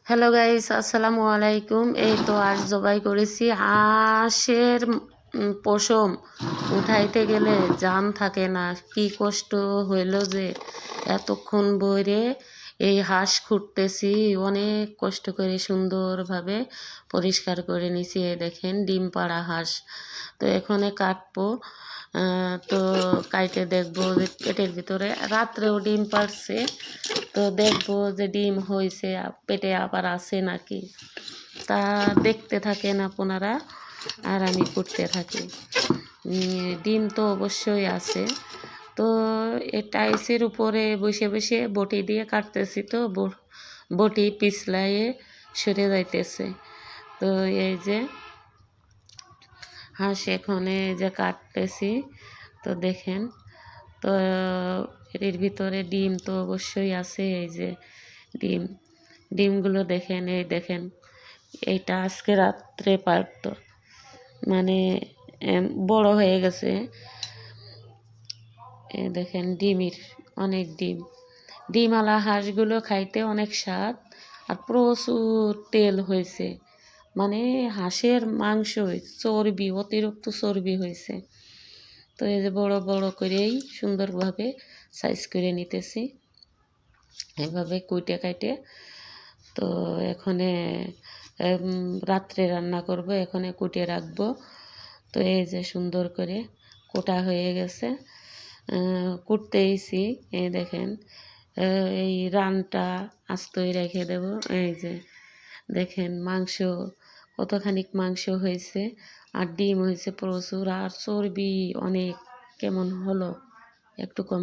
Hello guys, আসসালামু আলাইকুম। এই তো আজ জবাই করেছি হাঁসের পশম উঠাইতে গেলে জান থাকে না। কি কষ্ট হইল যে এতক্ষণ বইরে এই হাঁস খুঁড়তেছি, অনেক কষ্ট করে সুন্দরভাবে পরিষ্কার করে নিছি। এই দেখেন ডিম পাড়া হাঁস। তো এখানে কাটবো, তো কাইটে দেখবো যে পেটের ভিতরে রাত্রেও ডিম পাড়ছে। তো দেখবো যে ডিম হয়েছে, পেটে আবার আছে নাকি। তা দেখতে থাকেন আপনারা আর আমি করতে থাকি। ডিম তো অবশ্যই আছে। তো এই টাইসের উপরে বসে বসে বটি দিয়ে কাটতেছি, তো বটি পিছলাইয়ে সরে যাইতেছে। তো এই যে হাঁস এখানে যে কাটতেছি, তো দেখেন। তো এর ভিতরে ডিম তো অবশ্যই আছে। এই যে ডিমগুলো দেখেন, এই দেখেন। এইটা আজকে রাত্রে পারতো, মানে বড় হয়ে গেছে। এই দেখেন ডিমের অনেক ডিমওয়ালা হাঁসগুলো খাইতে অনেক স্বাদ আর প্রচুর তেল হয়েছে। মানে হাঁসের মাংস চর্বি, অতিরিক্ত চর্বি হয়েছে। তো এই যে বড় বড় করেই সুন্দরভাবে সাইজ করে নিতেছি, এভাবে কুইটে কাইটে। তো এখানে রাত্রে রান্না করব, এখানে কুটিয়ে রাখবো। তো এই যে সুন্দর করে কোটা হয়ে গেছে, কুটতেইছি। এই দেখেন এই রানটা আস্তই রেখে দেব। এই যে দেখেন মাংস, কতখানিক মাংস হয়েছে আর ডিম হয়েছে প্রচুর, আর চর্বি অনেক। কেমন হলো একটু কম